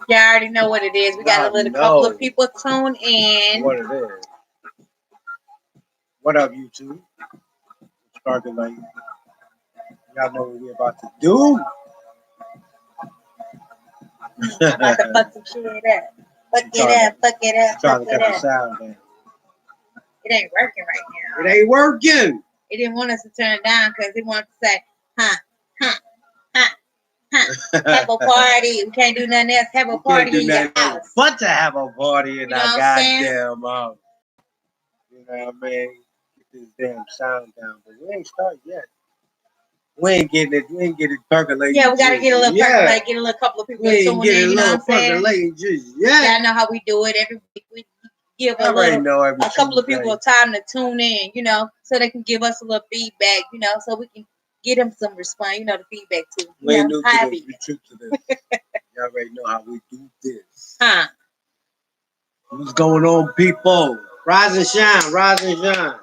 Y'all already know what it is. We got a little couple of people tune in. What it is. What up, YouTube? Sparking like y'all know what we about to do. About to fuck some shit up. Fuck it up. Trying to get the sound in. It ain't working right now. It ain't working. It didn't want us to turn it down because it wanted to say, huh. Have a party. We can't do nothing else. Have a party in your house. But to have a party in our goddamn house. You know what I mean? Get this damn sound down. But we ain't started yet. We ain't getting it percolating. Yeah, we gotta get a little percolate, get a little couple of people tuning in, you know what I'm saying? Y'all know how we do it every week. We give a couple of people time to tune in, you know, so they can give us a little feedback, you know, so we can get them some response, you know, the feedback too. We ain't new to this. We true to this. Y'all already know how we do this. Huh? What's going on, people? Rise and shine, rise and shine.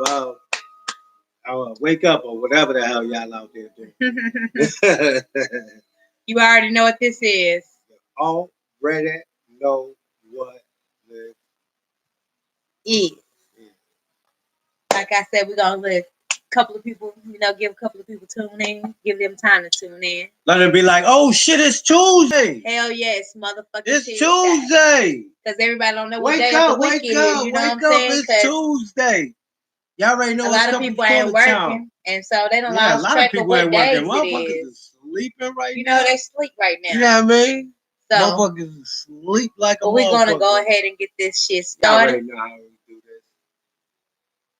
Well, I'll wake up or whatever the hell y'all out there doing. You already know what this is. Already know what this is. Like I said, we're gonna let a couple of people, you know, give a couple of people tune in, give them time to tune in. Let them be like, oh shit, it's Tuesday. Hell yes, motherfucking it's Tuesday. Because everybody don't know what day of the week it is. You know what I'm saying? It's Tuesday. Y'all already know a lot of people ain't working, and so they don't lost track of what days it is. Is sleeping right now. You know, they sleep right now. You know what I mean? So motherfuckers sleep like a motherfucker. We're gonna go ahead and get this shit started. Y'all already know how we do this.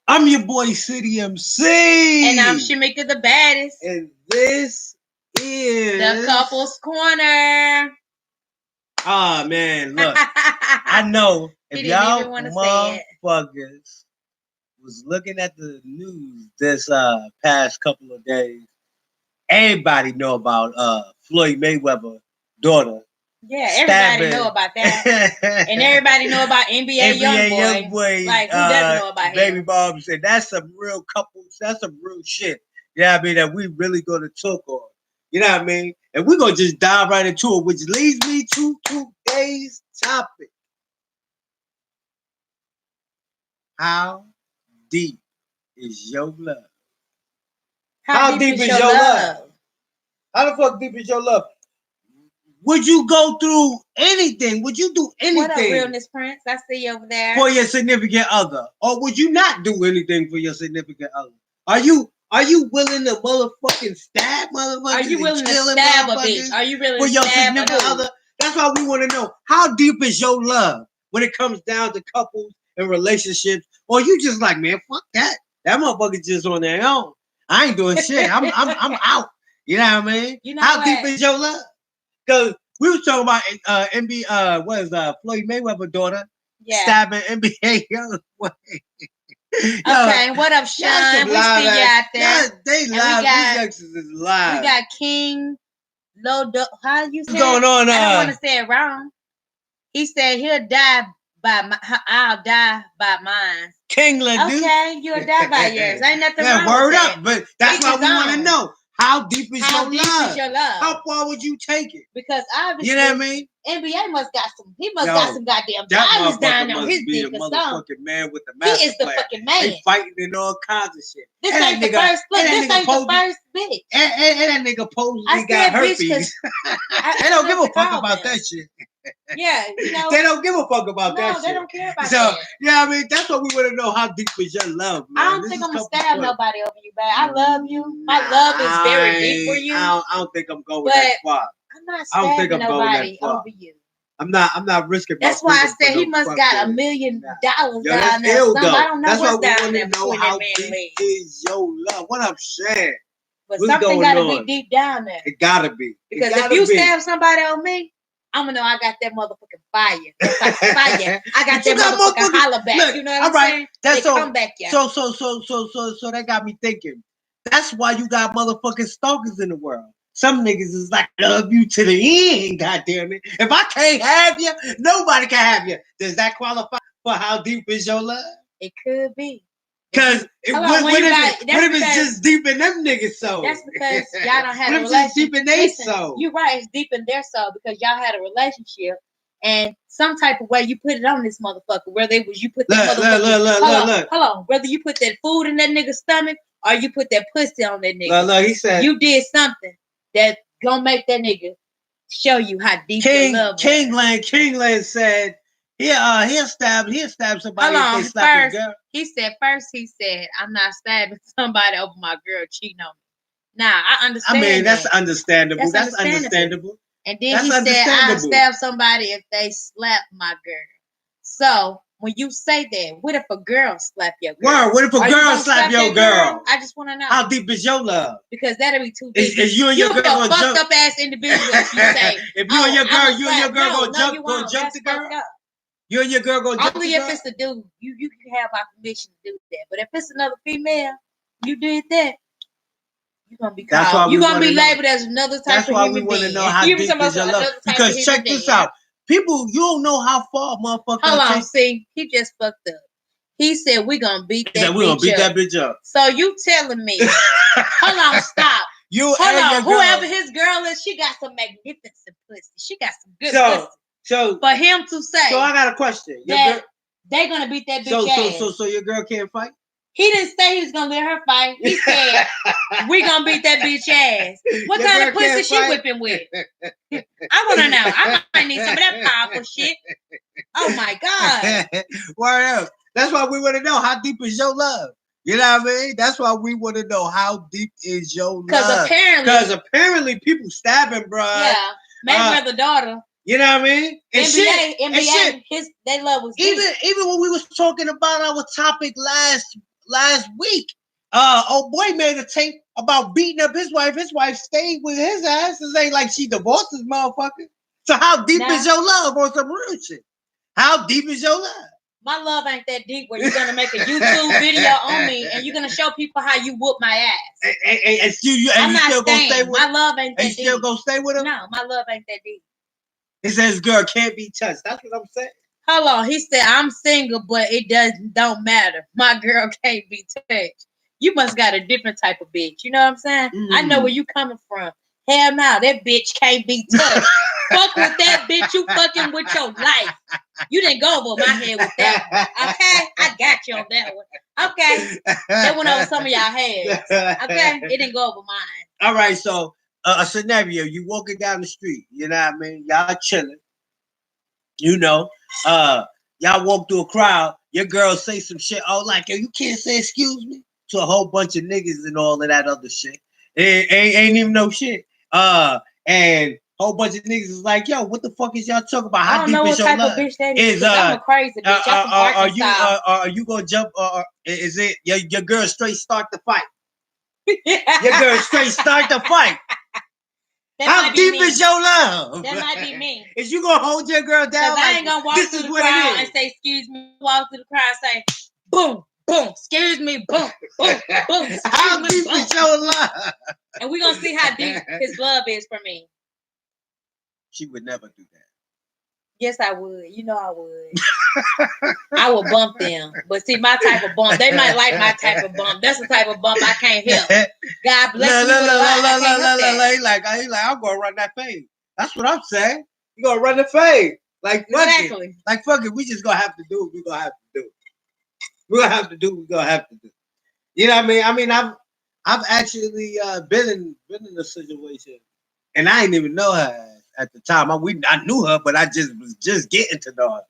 I'm your boy City MC, and I'm Shamika the baddest, and this is the Couples Corner. Oh man, look, I know if y'all motherfuckers was looking at the news this past couple of days, everybody know about Floyd Mayweather daughter. Yeah, everybody know about that. And everybody know about NBA young boy. Like, who doesn't know about him? Baby Bob said that's some real couples, that's some real shit. You know what I mean? That we really gonna talk on. You know what I mean? And we're gonna just dive right into it, which leads me to today's topic. How deep is your love? How deep is your love? How the fuck deep is your love? Would you go through anything? Would you do anything? What up, Realness Prince? I see you over there. For your significant other. Or would you not do anything for your significant other? Are you willing to motherfucking stab motherfuckers? Are you willing to stab a bitch? Are you willing to stab a other? That's why we want to know. How deep is your love when it comes down to couples and relationships? Or you just like, man, fuck that. That motherfucker's just on their own. I ain't doing shit. I'm out. You know what I mean? You know how deep is your love? Because we was talking about NBA, Floyd Mayweather daughter stabbing NBA young boy. Okay, what up, Sean? We see you out there. They live. These youngsters is live. We got King Lodo. How you say? What's going on? I don't want to say it wrong. He said he'll die by I'll die by mine. King Ledoux. Okay, you'll die by yours. Ain't nothing wrong word with up, that. but that's why we want to know. How deep is your love? Is your love? How far would you take it? Because obviously, you know what I mean. NBA must got some. He must got some goddamn diamonds down on his dick or something. Man with the master he is the fucking man. They fighting in all kinds of shit. This ain't the first. This ain't the first bitch. And that nigga supposedly got herpes. They don't give a fuck about that shit. Yeah, you know. They don't give a fuck about that shit. No, they don't care about that. Yeah, I mean, that's what we want to know. How deep is your love, man? I don't think I'm going to stab nobody over you, man. I love you. My love is very deep for you. I don't think I'm going that far. I'm not stabbing nobody over you. I'm not risking. That's why I said he must got $1 million down there. I don't know what's down there between that man legs. Is your love? What I'm saying. But something got to be deep down there. It gotta be. Because if you stab somebody on me, I'm gonna know I got that motherfucking fire. That's like fire. I got that motherfucking holler back. Look, you know what I'm saying? That's so. Come back, y'all. So that got me thinking. That's why you got motherfucking stalkers in the world. Some niggas is like, love you to the end, goddamn it. If I can't have you, nobody can have you. Does that qualify for how deep is your love? It could be. Because what if it's just deep in them niggas' soul? That's because y'all don't have a relationship. Deep in their soul. You're right, it's deep in their soul because y'all had a relationship. And some type of way you put it on this motherfucker, whether it was you put that look. Hold on, whether you put that food in that nigga's stomach or you put that pussy on that nigga. Look, he said you did something that gonna make that nigga show you how deep your love is. Kingland said he'll stab somebody if they slap a girl. He said, I'm not stabbing somebody over my girl cheating on me. Nah, I understand. I mean, that's understandable. That's understandable. And then he said, I'll stab somebody if they slap my girl. So when you say that, what if a girl slap your girl? What if a girl slap your girl? I just want to know. How deep is your love? Because that'll be too deep. Is you and your girl gonna jump? Fucked up ass individual if you say, if you and your girl gonna jump the girl? You and your girl gonna jump only the if girl? it's a dude. You can have our permission to do that. But if it's another female, you did that. You're gonna be called. You're gonna be labeled as another type of human being. That's why we want to know how deep is your love. Because check this out. People, you don't know how far motherfuckers. Hold on, see, he just fucked up. He said we're gonna beat that bitch up. We're gonna beat that bitch up. So you telling me, hold on, stop. Hold on, whoever his girl is, she got some magnificent pussy. She got some good pussy. So for him to say. So I got a question. They're gonna beat that bitch ass. So your girl can't fight? He didn't say he was gonna let her fight. He said we gonna beat that bitch ass. What kind of pussy she whipping with? I wanna know. I might need some of that powerful shit. Oh my God. Word up. That's why we want to know how deep is your love. You know what I mean? That's why we want to know how deep is your love. Because apparently people stabbing, bro. Yeah. Mayweather daughter. You know what I mean? And NBA, their love was deep. Even when we was talking about our topic last week, old boy made a tape about beating up his wife. His wife stayed with his ass. It ain't like she divorced this motherfucker. So how deep is your love on some real shit? How deep is your love? My love ain't that deep where you're gonna make a YouTube video on me and you're gonna show people how you whoop my ass. And you still gonna stay with my love ain't that deep. And you still gonna stay with him? No, my love ain't that deep. He says girl can't be touched. That's what I'm saying. Hold on. He said I'm single, but it don't matter. My girl can't be touched. You must got a different type of bitch. You know what I'm saying? I know where you coming from. Hell no, that bitch can't be touched. Fuck with that bitch. You fucking with your life. You didn't go over my head with that one. Okay? I got you on that one. Okay. That went over some of y'all heads. Okay? It didn't go over mine. All right, so a scenario. You walking down the street. You know what I mean? Y'all chilling. You know, y'all walk through a crowd. Your girl say some shit. Oh, like, yo, you can't say excuse me to a whole bunch of niggas and all of that other shit. It ain't even no shit. And a whole bunch of niggas is like, yo, what the fuck is y'all talking about? How deep is your love? Of bitch that is, I'm a crazy bitch. I'm from Arkansas. Are you gonna jump? Is it your girl straight start the fight? Your girl straight start the fight. How deep is your love? That might be me. Is you gonna hold your girl down? I ain't gonna walk through the crowd and say, excuse me. Walk through the crowd and say, boom, boom, excuse me, boom, boom, boom. How deep is your love? And we're gonna see how deep his love is for me. She would never do that. Yes, I would. You know I would. I would bump them. But see, my type of bump, they might like my type of bump. That's the type of bump I can't help. God bless me. Like, I'm going to run that fade. That's what I'm saying. You're going to run the fade. Like, fuck it. Like, fuck it. We just going to have to do what we're going to have to do. We're going to have to do what we're going to have to do. You know what I mean? I mean, I've actually been in a situation, and I didn't even know her at the time. I knew her, but I was just getting to know her.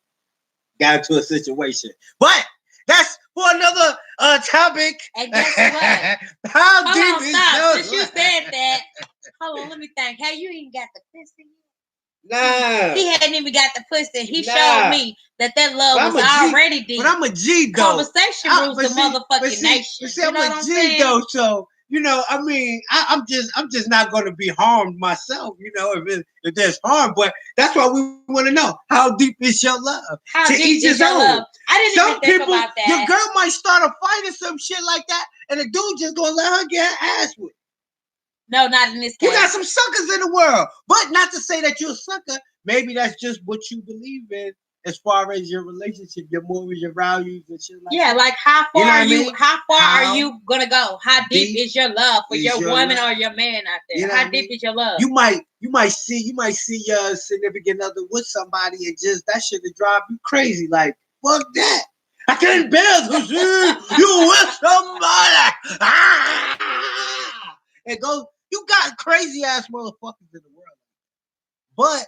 Got into a situation. But that's for another topic. And guess what? How deep is your Since you said that, hold on, let me think. Hey, you ain't got the pussy yet? Nah. He hadn't even got the pussy. He showed me that love was already deep. But I'm a G, though. Conversation rules the motherfucking nation. See, I'm a G, though, so... You know, I mean, I'm just not going to be harmed myself. You know, if there's harm, but that's why we want to know how deep is your love. How deep is your love? I didn't even think about that. Your girl might start a fight or some shit like that, and the dude just gonna let her get her ass whipped. No, not in this case. You got some suckers in the world, but not to say that you're a sucker. Maybe that's just what you believe in, as far as your relationship, your morals, your values, and shit like that. Like how far are you? How far are you gonna go? How deep is your love for your woman or your man out there? You know how deep is your love? You might see your significant other with somebody and just that shit to drive you crazy. Like fuck that. I can't bear to see you with somebody. And go. You got crazy ass motherfuckers in the world, but.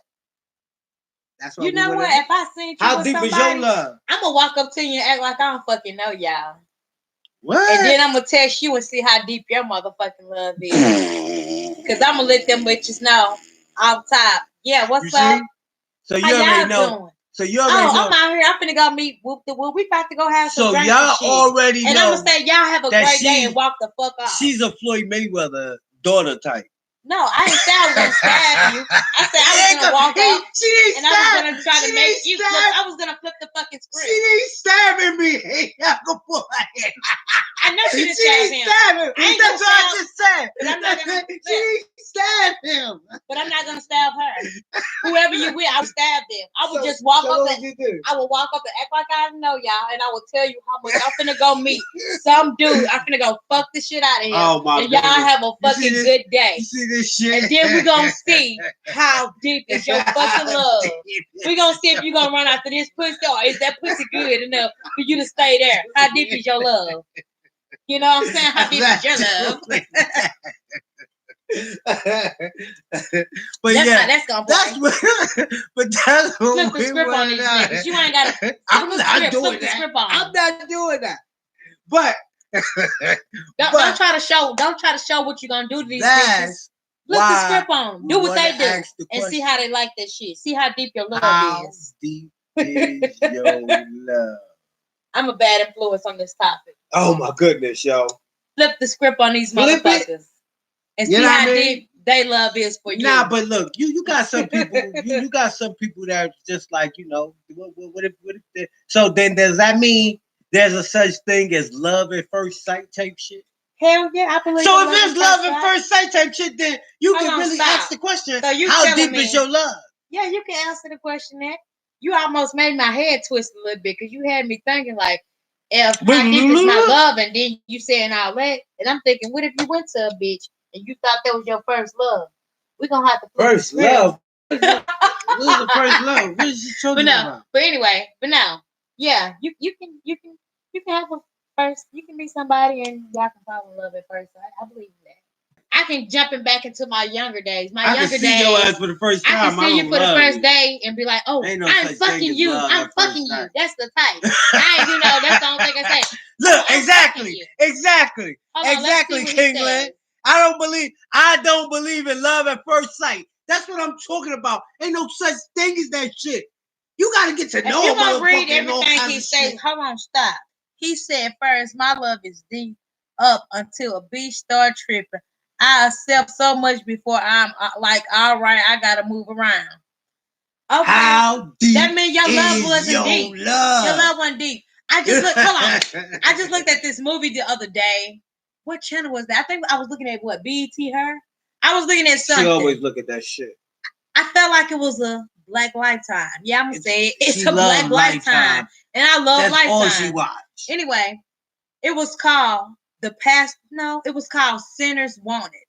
That's what you know what? If I seen you how with deep somebody, is your love? I'm gonna walk up to you and act like I don't fucking know y'all. What? And then I'm gonna text you and see how deep your motherfucking love is. Cause I'm gonna let them bitches know off top. Yeah, what's up? So you already know. Doing? So you already know. I'm out here. I'm finna go meet Whoop the Whoop. We about to go have some drinks y'all and shit. Already know. And I'm gonna say y'all have a great day and walk the fuck off. She's a Floyd Mayweather daughter type. No, I didn't say I was gonna stab you. I said I was gonna walk up and I was gonna try to make you flip. I was gonna flip the fucking script. She ain't stabbing me. I know she didn't stab him. That's what I just said. But I'm not gonna she ain't stabbed him. But I'm not gonna stab her. Whoever you with, I would stab them. I would just walk up and I would walk up and act like I didn't know y'all, and I would tell you how much I'm finna go meet some dude. I'm finna go fuck this shit out of him. Oh my and y'all have a fucking good day. You see this shit? And then we're gonna see how deep is your fucking love. We're gonna see if you're gonna run after this pussy or is that pussy good enough for you to stay there. How deep is your love? You know what I'm saying? How deep is your love? But that's gonna what flip the script on these niggas. You ain't gotta. I'm not doing that. But don't try to show. Don't try to show what you're gonna do to these bitches. Flip the script on them. Do what they do and see how they like that shit. See how deep your love is. How deep is your love? I'm a bad influence on this topic. Oh my goodness, yo! Flip the script on these motherfuckers and see how deep they love is for you. Nah, but look, you got some people. you got some people that are just like what if so then does that mean there's a such thing as love at first sight type shit? Hell yeah, I believe. So if there's love at first sight type shit, then you can really ask the question: how deep is your love? Yeah, you can answer the question there. You almost made my head twist a little bit because you had me thinking like, if how deep is my love, and then you saying all that, and I'm thinking, what if you went to a bitch and you thought that was your first love? We're gonna have to first love. What is the first love? What is she talking about? But anyway, yeah, you can have a first. You can meet somebody and y'all can fall in love at first sight. I believe in that. I can jumping back into my younger days. I can see your ass for the first time. I can see you for the first day and be like, "Oh, I'm fucking you. I'm fucking you." That's the type. That's the only thing I say. Look, exactly, Kingland. I don't believe in love at first sight. That's what I'm talking about. Ain't no such thing as that shit. You gotta get to know a motherfucker. You read everything he said. Hold on, stop. He said first, my love is deep up until a beach start tripping. I accept so much before I'm like, all right, I gotta move around. Okay. How deep? That means your love wasn't deep. Your love wasn't deep. I just looked at this movie the other day. What channel was that? I think I was looking at what BET Her. I was looking at something. She always look at that shit. I felt like it was a Black Lifetime. Yeah, I'm gonna say it's a Black Lifetime, and I love That's Lifetime. All she watched. Anyway, it was called It was called Sinners Wanted.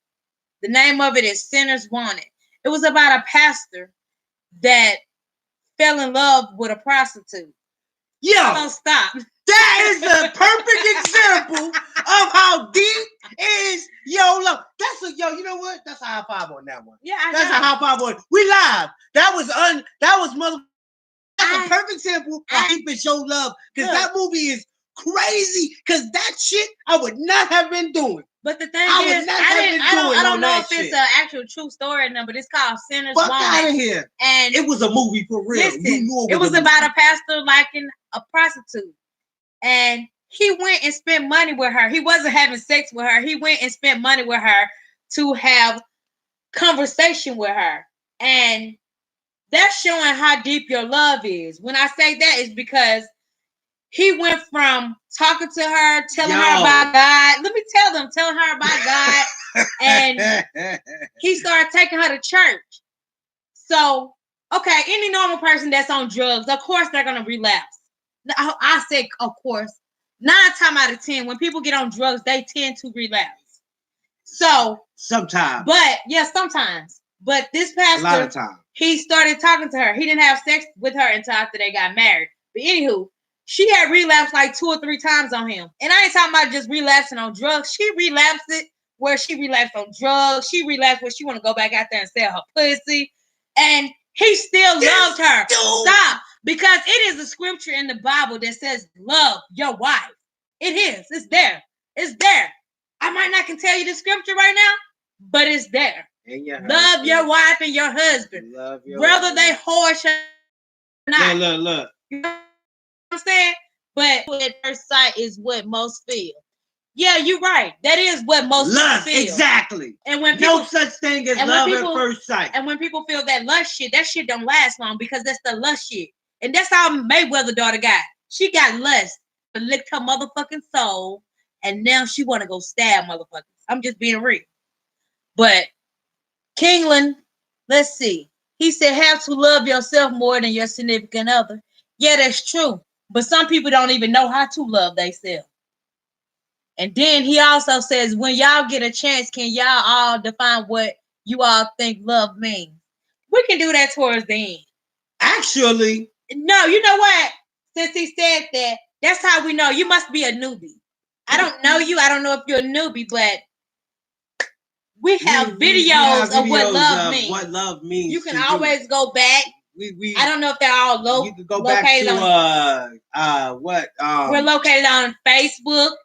The name of it is Sinners Wanted. It was about a pastor that fell in love with a prostitute. Yo, don't stop. That is a perfect example of how deep is your love. You know what? That's a high five on that one. Yeah, that's a high five on. We live. That's a perfect example of how deep is your love. Because that movie is crazy. Because that shit I would not have been doing. But the thing is, I don't know if it's an actual true story or not, but it's called Sinners Wanted. Fuck out of here. And it was a movie for real. Listen, it was about a pastor liking a prostitute. And he went and spent money with her. He wasn't having sex with her. He went and spent money with her to have conversation with her. And that's showing how deep your love is. When I say that, is because he went from talking to her, telling her about God. Let me telling her about God. And he started taking her to church. So Okay, any normal person that's on drugs, of course they're gonna relapse. I say, of course. 9 times out of 10, when people get on drugs, they tend to relapse. So sometimes, but sometimes. But this pastor, a lot of times, he started talking to her. He didn't have sex with her until after they got married. But anywho, she had relapsed like 2 or 3 times on him. And I ain't talking about just relapsing on drugs. She relapsed it where she relapsed on drugs. She relapsed where she want to go back out there and sell her pussy. And he still loved her. Stop. Because it is a scripture in the Bible that says, love your wife. It is. It's there. It's there. I might not can tell you the scripture right now, but it's there. Love your wife and your husband. Whether they horse or not. Look. You know what I'm saying? But at first sight is what most feel. Yeah, you're right. That is what most love feel. Exactly. And when people, no such thing as love at first sight. And when people feel that shit don't last long because that's the lust shit. And that's how Mayweather daughter got. She got lust, but licked her motherfucking soul, and now she want to go stab motherfuckers. I'm just being real. But Kingland, let's see. He said, have to love yourself more than your significant other. Yeah, that's true. But some people don't even know how to love themselves. And then he also says, when y'all get a chance, can y'all all define what you all think love means? We can do that towards the end. Actually. No, you know what? Since he said that, that's how we know. You must be a newbie. I don't know you. I don't know if you're a newbie, but we have videos of what love means. What love means. You can always go back. I don't know if they're all located. You can go back to we're located on Facebook,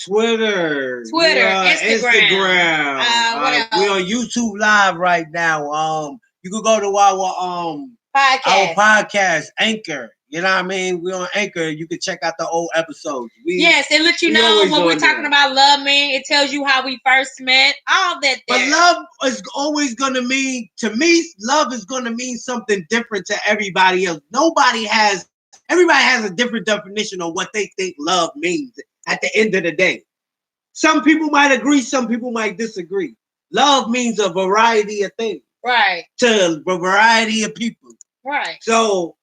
Twitter, Instagram. What else? We're on YouTube Live right now. You can go to our podcast, Anchor. You know what I mean? We're on Anchor. You can check out the old episodes. Yes, it lets you know when we're talking about love, man. It tells you how we first met. All that there. But love is always going to mean, to me, love is going to mean something different to everybody else. Everybody has a different definition of what they think love means at the end of the day. Some people might agree, some people might disagree. Love means a variety of things. Right. To a variety of people. Right. So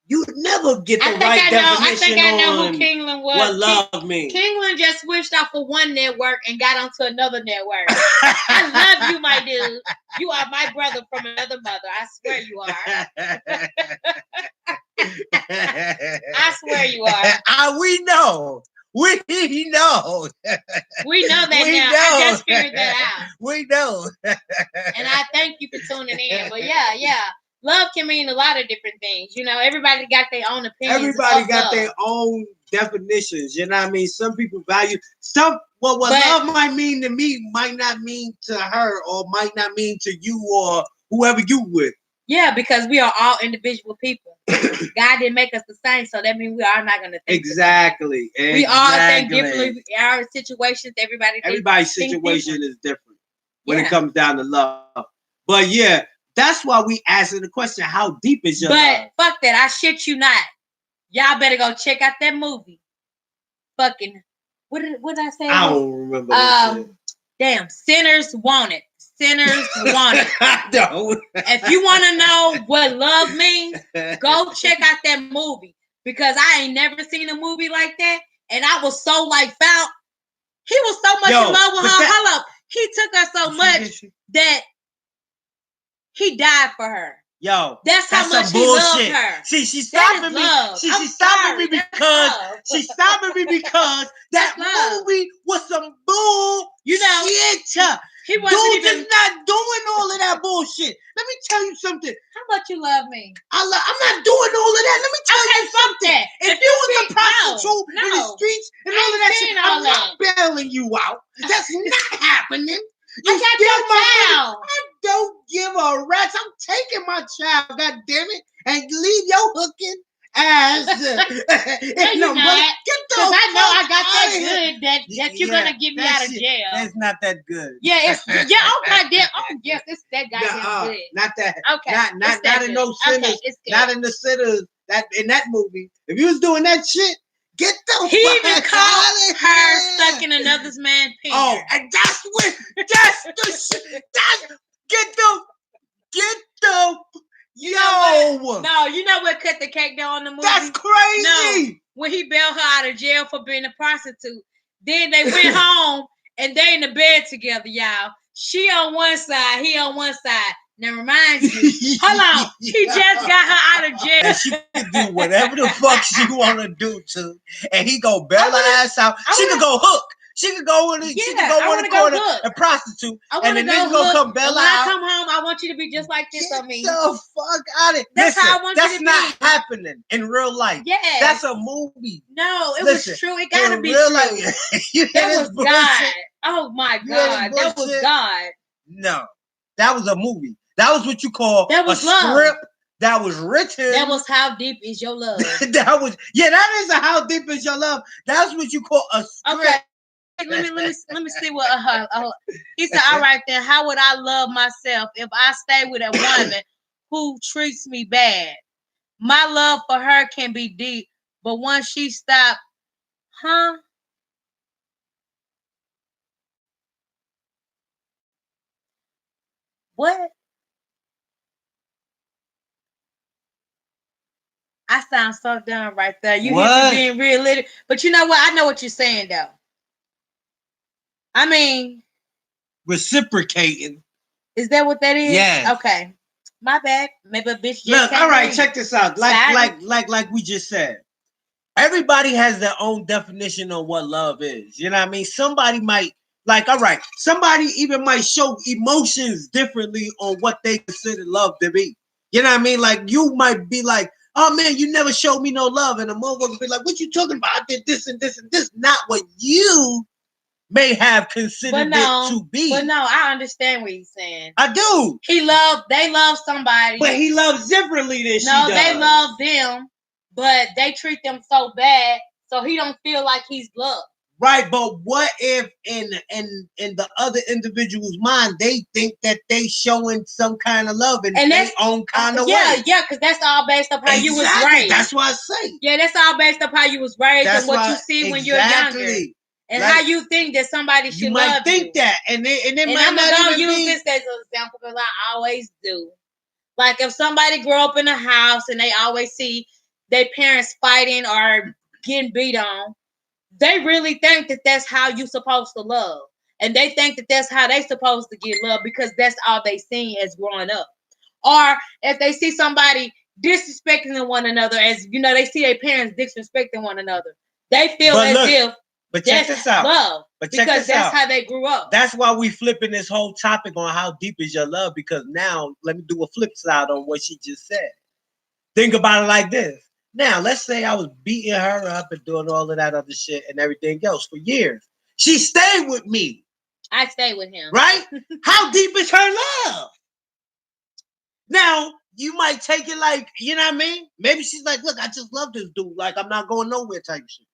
you never get the right definition I know who Kingland was. What love means. Kingland just switched off of one network and got onto another network. I love you, my dude. You are my brother from another mother. I swear you are. I swear you are. We know. We know. We know that now. I just figured that out. We know. And I thank you for tuning in. But yeah. Love can mean a lot of different things. You know, everybody got their own opinions. Everybody got their own definitions. You know what I mean? Some people value what love might mean to me might not mean to her, or might not mean to you or whoever you with. Yeah, because we are all individual people. God didn't make us the same, so that means we are not going to think exactly. We all think differently. Our situations, everybody's situation is different when it comes down to love. But yeah. That's why we asking the question, how deep is your love? But fuck that. I shit you not. Y'all better go check out that movie. Fucking, what did I say? I don't remember that shit. Damn, Sinners Want It. Sinners Want It. I don't. If you want to know what love means, go check out that movie. Because I ain't never seen a movie like that. And I was so found. He was so much in love with her. Hold up. He took her so much that he died for her. Yo, that's how much he loved her. See, she's stopping me. She's stopping me because that movie was some bull. You know, shit. He wasn't Dude is not doing all of that bullshit. Let me tell you something. How much you love me? I'm not doing all of that. Let me tell you something. If you was a prostitute in the streets and all of that shit, I'm not bailing you out. That's not happening. I got your child. I don't give a rat's. I'm taking my child, God damn it, and leave your hooking ass. No, not. Because I know I got that good that you're gonna get me out of jail. That's not that good. Yeah, oh goddamn. Oh yes, it's that goddamn good. Not that. Okay. Not in no sinners. Okay, not in the sinners. That in that movie. If you was doing that shit. Get the he even called her stuck in another man's penis. Oh, and that's the shit. Get the yo. No, you know what cut the cake down on the movie? That's crazy. No, when he bailed her out of jail for being a prostitute. Then they went home and they in the bed together, y'all. She on one side, he on one side. Now remind you, hold on, he just got her out of jail. And she can do whatever the fuck she want to do to, and he go bail her ass out. She could go hook. She could go in. She could go on the corner and prostitute, and then nigga gonna come bail her out. When I come home, I want you to be just like this on me. Get the fuck out of it. That's how I want you to be. That's not happening in real life. Yeah, that's a movie. No, it was true. It gotta be true. That was God. Oh my God, that was God. No, that was a movie. That was what you call a script that was written. That was How Deep Is Your Love. That is a How Deep Is Your Love. That's what you call a script. Okay. Let me see what he said. All right then, how would I love myself if I stay with a woman who treats me bad? My love for her can be deep, but once she stopped, what? I sound so dumb right there. You hear me being realistic, but you know what? I know what you're saying though. I mean, reciprocating. Is that what that is? Yeah. Okay. My bad. Maybe a bitch just look. All right, check this out. Like we just said, everybody has their own definition of what love is. You know what I mean? Somebody might all right. Somebody even might show emotions differently on what they consider love to be. You know what I mean? Like you might be like, oh man, you never showed me no love, and the motherfucker be like, what you talking about? I did this and this and this. Not what you may have considered it to be. But no, I understand what he's saying. I do. They love somebody. But he loves differently than she does. No, they love them, but they treat them so bad, so he don't feel like he's loved. Right, but what if in the other individual's mind they think that they showing some kind of love in their own kind of way? Yeah, because that's all based up how you was raised. That's what I say. Yeah, that's all based up how you was raised and what you see when you're younger. And how you think that somebody should love you. You might think that. And I'm going to use this as an example because I always do. Like if somebody grow up in a house and they always see their parents fighting or getting beat on, they really think that that's how you supposed to love. And they think that that's how they supposed to get love because that's all they seen as growing up. Or if they see somebody disrespecting one another, as you know, they see their parents disrespecting one another, they feel But check this out. Love, because that's how they grew up. That's why we flipping this whole topic on how deep is your love. Because now, let me do a flip side on what she just said. Think about it like this. Now, let's say I was beating her up and doing all of that other shit and everything else for years. She stayed with me. I stayed with him. Right? How deep is her love? Now, you might take it like, you know what I mean? Maybe she's like, look, I just love this dude. Like, I'm not going nowhere type shit.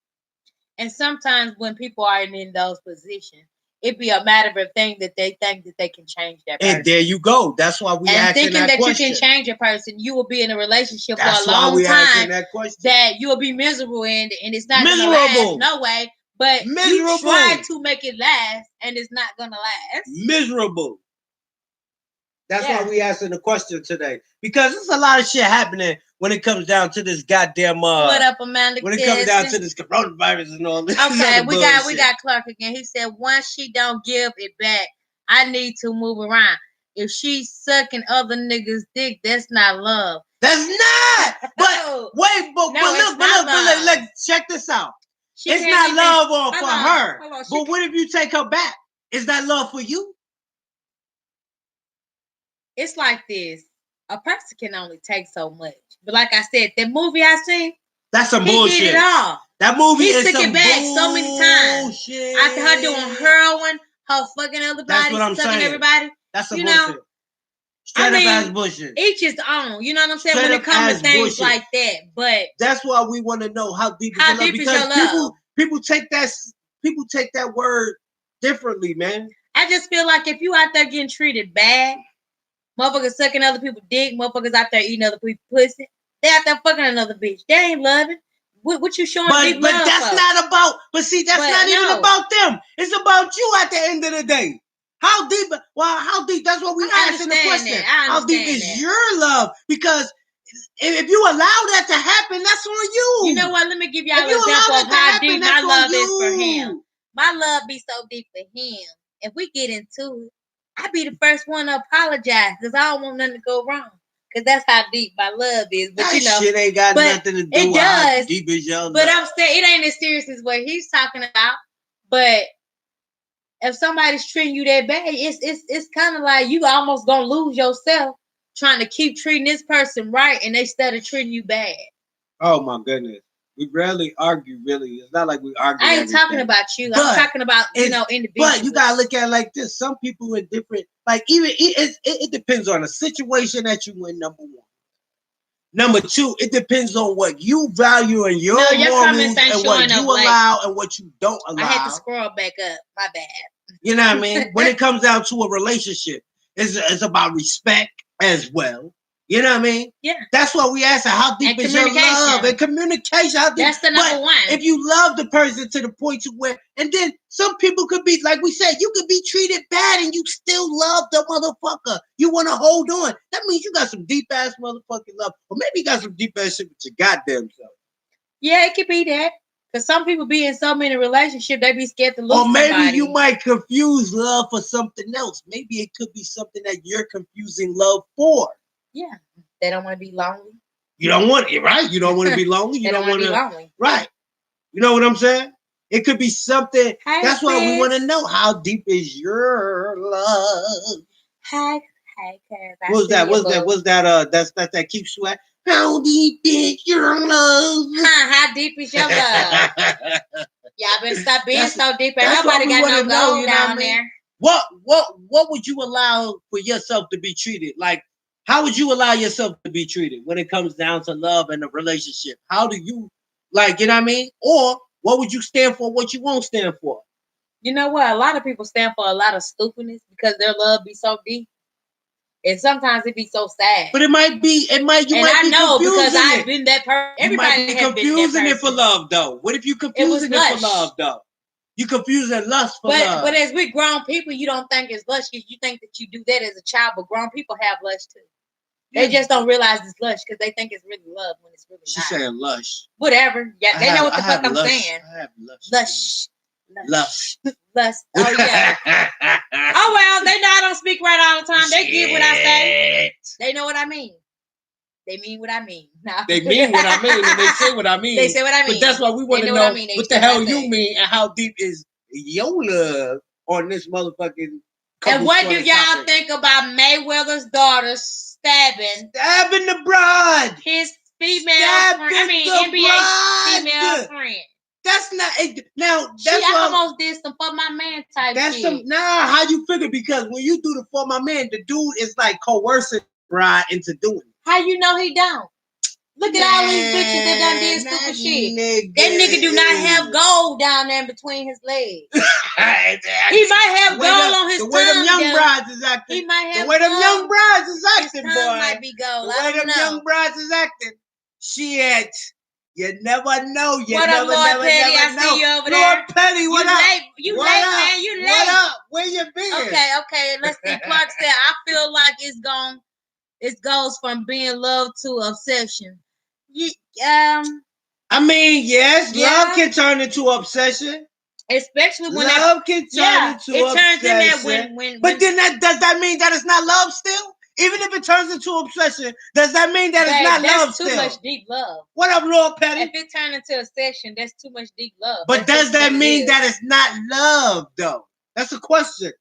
And sometimes when people are in those positions, it be a matter of thing that they think that they can change that person. And there you go. That's why we asking that question. You can change a person, you will be in a relationship for a long time that you will be miserable in, and it's not going to last no way. But you try to make it last, and it's not going to last. Miserable. That's why we asking the question today, because there's a lot of shit happening when it comes down to this goddamn what up, Amanda? When it comes down to this coronavirus and all this. Okay, we got Clark again. He said once she don't give it back, I need to move around. If she's sucking other niggas' dick, that's not love. That's not. But wait, but look, check this out. It's not love for her. But what if you take her back? Is that love for you? It's like this. A person can only take so much. But like I said, that movie I seen, that's some bullshit. He did it all. That movie is some bullshit. He took it back so many times. After her doing heroin, her fucking other body, sucking everybody. That's some bullshit. Straight up ass bullshit. Each is own. You know what I'm saying? When it comes to things like that. But that's why we want to know how deep is your love. Because people take that word differently, man. I just feel like if you out there getting treated bad, motherfuckers sucking other people's dick, motherfuckers out there eating other people's pussy, they out there fucking another bitch. They ain't loving. What you showing deep love But that's for? Not about. But see, that's not even about them. It's about you at the end of the day. How deep? Well, how deep? That's what we asking the question. How deep is your love? Because if you allow that to happen, that's on you. You know what? Let me give y'all an example of how deep my love is for him. My love be so deep for him. If we get into it, I be the first one to apologize because I don't want nothing to go wrong. Because that's how deep my love is. But that shit ain't got nothing to do with how deep is your love. But I'm saying it ain't as serious as what he's talking about. But if somebody's treating you that bad, it's kind of like you almost gonna lose yourself trying to keep treating this person right and they instead of treating you bad. Oh my goodness. We rarely argue, really. It's not like we argue. I ain't talking about you. I'm talking about, individuals. But you gotta look at it like this. Some people in different, like even it depends on the situation that you in, number one. Number two, it depends on what you value and your morals and what you allow and what you don't allow. I had to scroll back up. My bad. You know what I mean? When it comes down to a relationship, it's about respect as well. You know what I mean? Yeah. That's what we ask. How deep is your love and communication? How deep? That's the number one. If you love the person to the point to where, and then some people could be, like we said, you could be treated bad and you still love the motherfucker. You want to hold on. That means you got some deep ass motherfucking love. Or maybe you got some deep ass shit with your goddamn self. Yeah, it could be that. Because some people be in so many relationships, they be scared to lose somebody. Or maybe somebody. you might confuse love for something else. Maybe it could be something that you're confusing love for. Yeah. They don't want to be lonely. You don't want it, right? You don't want to be lonely. You don't want to be lonely. Right. You know what I'm saying? It could be something. Hi, that's sis. why we want to know, how deep is your love? Hi, cuz. What's that? That's that keep sweat. How deep is your love? How deep is your love? Y'all better stop being so deep. Ain't nobody got no gold down there. What would you allow for yourself to be treated? Like, how would you allow yourself to be treated when it comes down to love and a relationship? How do you, like, you know what I mean? Or what would you stand for? What you won't stand for? You know what? A lot of people stand for a lot of stupidness because their love be so deep. And sometimes it be so sad. But you might be confusing because I've been that person. Everybody be confusing it for love, though. What if you confusing it for love, though? You confusing lust for love. But as we grown people, you don't think it's lust. You think that you do that as a child, but grown people have lust too. Yeah. They just don't realize it's lust because they think it's really love when it's really not. She's saying lush. Whatever. Yeah, they know what the fuck I'm saying. I have lush. Lush. Lust. Oh yeah. Oh well, they know I don't speak right all the time. They get what I say. They know what I mean. They mean what I mean. No. They mean what I mean, and they say what I mean. They say what I mean. But that's why we want to know what the hell you mean and how deep is your love on this motherfucking. And what do y'all think about Mayweather's daughter stabbing the bride? His female friend. I mean, NBA female friend. That's not now. That's I almost did some for my man type. That's shit. How you figure? Because when you do the for my man, the dude is like coercing bride into doing it. How you know he don't? Look at all these bitches that done did stupid shit. That nigga do not have gold down there in between his legs. He might have gold on his tongue. The way them young brides is acting. He might have the way them young brides is acting, his tongue might be gold. The way them young brides is acting. Shit. You never know. You what never, up, Lord never, Petty? never I know. see you over Lord there. Petty, what up? You late, man. You late. What up? Where you been? Okay. Let's see. Clark said, I feel like it goes from being love to obsession. I mean, yes, love can turn into obsession. Especially when love can turn into obsession. Turns in that when but then does that mean that it's not love still? Even if it turns into obsession, does that mean that it's not love still? That's too much deep love. What up, Lord Petty? If it turns into obsession, that's too much deep love. But does that mean that it's not love, though? That's a question.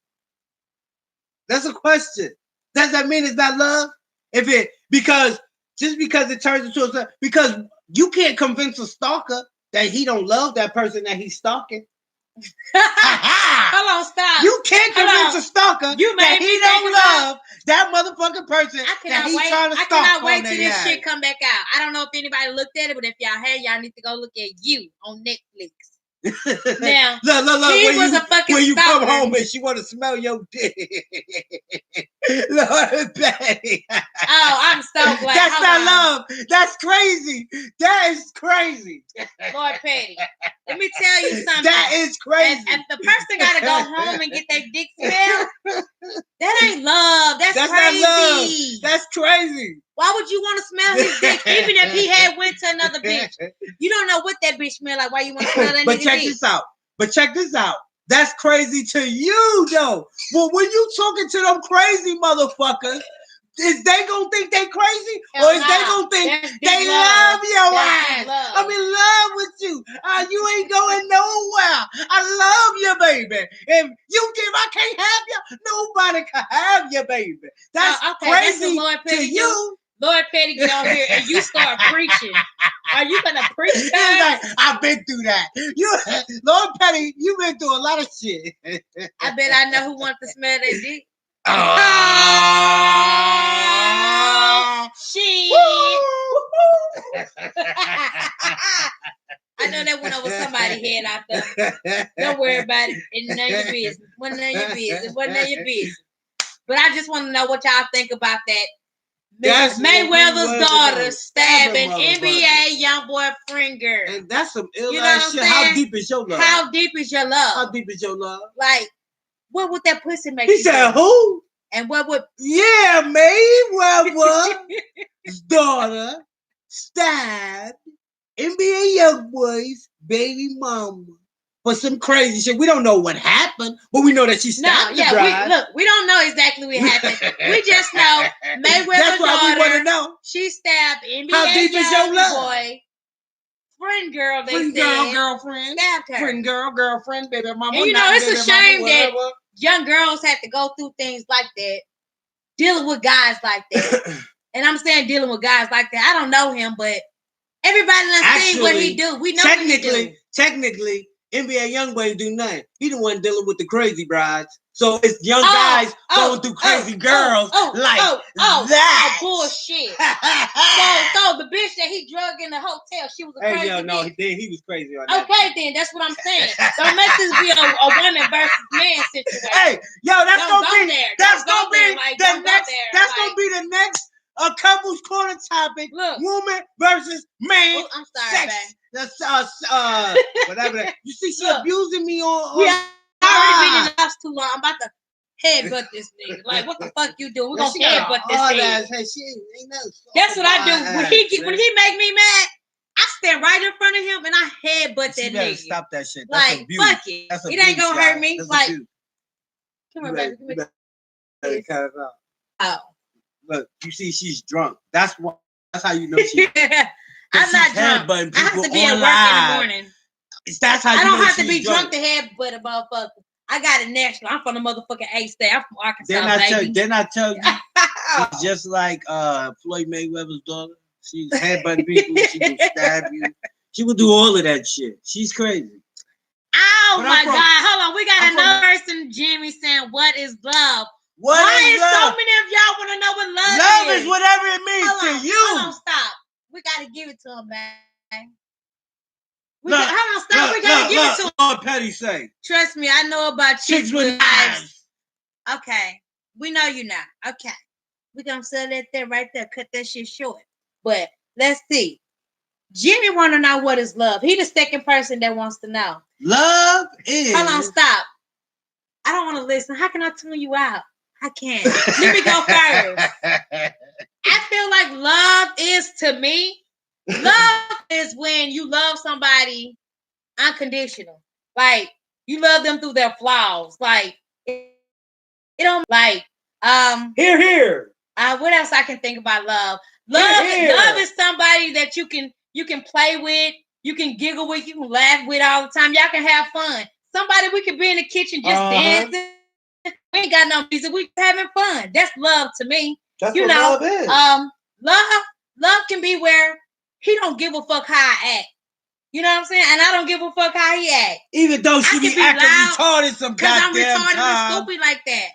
Does that mean it's not love? Because it turns into obsession, because you can't convince a stalker that he don't love that person that he's stalking. Hold on, stop. You can't convince a stalker that he don't love that motherfucking person that he's trying to stalk. I cannot wait till this shit come back out. I don't know if anybody looked at it, but if y'all have, y'all need to go look at You on Netflix. Now, look, she was a fucking when you stalker. come home and she want to smell your dick. Lord Betty. Oh, I'm so glad. That's not love. That's crazy. That is crazy. Lord Petty. Let me tell you something. That is crazy. And the person got to go home and get their dick smelled. That ain't love. That's crazy. Not love. That's crazy. Why would you want to smell his dick even if he had went to another bitch? You don't know what that bitch smell like. Why you want to smell that nigga dick? But check this out. That's crazy to you, though. Well, when you talking to them crazy motherfuckers, is they gonna think they crazy? Or is they gonna think they love your ass? I'm in love with you. You ain't going nowhere. I love you, baby. If you give, I can't have you. Nobody can have you, baby. That's crazy to you. Lord Petty get on here and you start preaching. Are you gonna preach that? Like, I've been through that. Lord Petty, you've been through a lot of shit. I bet I know who wants to smell that dick. Oh, shit. I know that went over somebody's head out there. Don't worry about it. It's none of your business. Wasn't none of your business. Wasn't none of your business. But I just want to know what y'all think about that. Mayweather's daughter stabbing NBA young boy friend girl. And that's some ill ass shit. How deep is your love? How deep is your love? How deep is your love? Like, what would that pussy make? He said, who? And what would? Yeah, Mayweather's daughter stabbed NBA young boy's baby mama for some crazy shit. We don't know what happened, but we know that she stabbed the bride. We don't know exactly what happened. We just know Mayweather's That's why daughter, we want to know. She stabbed NBA How deep is your love? Boy. Friend girl, girlfriend. Stabbed her. Friend girlfriend, baby mama. And you know, it's a shame that young girls have to go through things like that, dealing with guys like that. And I'm saying dealing with guys like that. I don't know him, but everybody done seen what he do. We know what he do. Technically, NBA YoungBoy do nothing. He the one dealing with the crazy brides. So it's young guys going through crazy girls that. Bullshit. so the bitch that he drug in the hotel, she was a crazy bitch. He was crazy on that. Okay, then that's what I'm saying. Don't let this be a woman versus man situation. Hey, that's gonna be the next couples corner topic. Look, woman versus man. I'm sorry, sex. That's whatever. You see, she abusing me on. We already been in the house too long. I'm about to headbutt this nigga. Like, what the fuck you doing? We're gonna headbutt this nigga. That's what I do. When he make me mad, I stand right in front of him and I headbutt that nigga. Stop that shit. That's like, abuse. Fuck it. It ain't gonna hurt me. That's like, abuse. Come on, baby. Cut it out. Oh. Look, you see, she's drunk. That's how you know she. I'm not drunk. I have to be at work in the morning. That's how you know. I don't have to be drunk to headbutt a motherfucker. I got it natural. I'm from the motherfucking A-State. I'm from Arkansas, Didn't I tell you? It's just like Floyd Mayweather's daughter. She's headbutting people. She will stab you. She will do all of that shit. She's crazy. Oh my God. Hold on. We got another person, Jimmy, saying, what is love? Why is love? So many of y'all want to know what love is? Love is whatever it means to you. Hold on, stop. We got to give it to him, man. We got to give it to him. What Petty say? Trust me, I know about chicks with knives. Okay. We know you now. Okay. We're going to sell that there right there. Cut that shit short. But let's see. Jimmy want to know what is love. He the second person that wants to know. Love is... Hold on, stop. I don't want to listen. How can I tune you out? I can't. Let me go first. I feel like love is, to me, love is when you love somebody unconditional. Like, you love them through their flaws. Like, it don't, like, Here. What else I can think about love? Love is somebody that you can play with, you can giggle with, you can laugh with all the time. Y'all can have fun. Somebody we could be in the kitchen just dancing. We ain't got no music. We having fun. That's love to me. That's what love is. Love can be where he don't give a fuck how I act. You know what I'm saying? And I don't give a fuck how he act. Even though she be acting retarded some goddamn time. Because I'm retarded and stupid like that.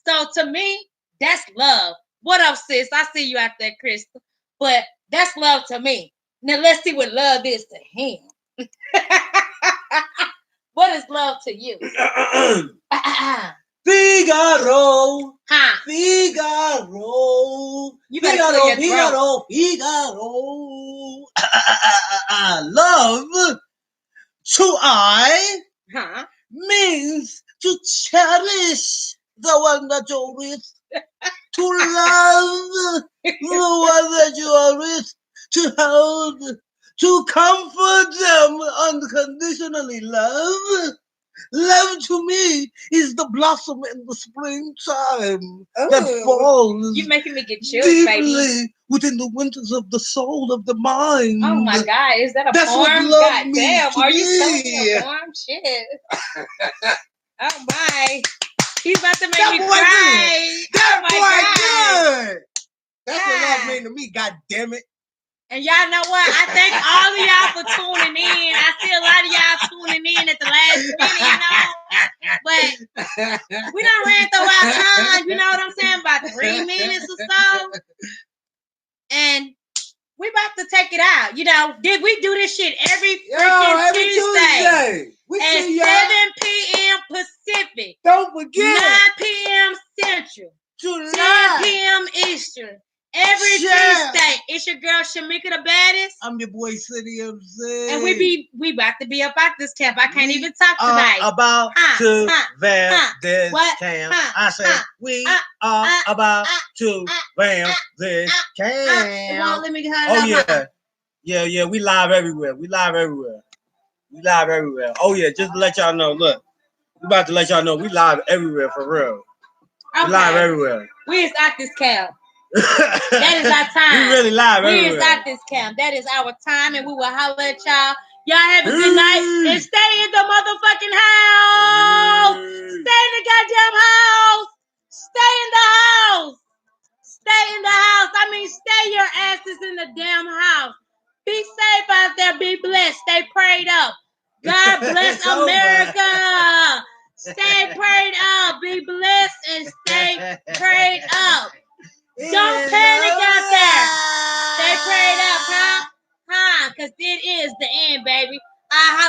So to me, that's love. What up, sis? I see you out there, Crystal. But that's love to me. Now let's see what love is to him. What is love to you? Figaro. Huh? Figaro. You better Figaro. Love to I means to cherish the one that you're with, to love the one that you are with, to hold, to comfort them unconditionally. Love to me is the blossom in the springtime that falls. You making me get chills, deeply baby. Within the winters of the soul of the mind. Oh my God, is that a That's poem? what love God means damn, to are me. you telling me a poem? Shit. Oh my. He's about to make me cry. That oh my boy good. That's what love means to me, god damn it. And y'all know what? I thank all of y'all for tuning in. I see a lot of y'all tuning in at the last minute, you know. But we done ran through our time, you know what I'm saying? About 3 minutes or so. And we about to take it out. You know, did we do this shit every freaking Tuesday? At 7 p.m. Pacific. Don't forget. 9 p.m. Central. 10 p.m. Eastern. Every Tuesday. It's your girl Shamika the baddest. I'm your boy City MC. And we about to be up out this camp. I can't even talk tonight. About to vamp this camp. I said we are about to vamp this camp. Well, let me Yeah, we live everywhere. Oh yeah, just to let y'all know, look. We about to let y'all know we live everywhere for real. We live everywhere. We is at this camp. That is our time. We really live everywhere. We is at this camp. That is our time, and we will holler at y'all. Y'all have a good night and stay in the motherfucking house. Stay in the goddamn house. Stay in the house. Stay in the house. I mean, stay your asses in the damn house. Be safe out there. Be blessed. Stay prayed up. God bless America. Stay prayed up. Be blessed and stay prayed up. Don't panic out there. Stay prayed up, huh? Because it is the end, baby.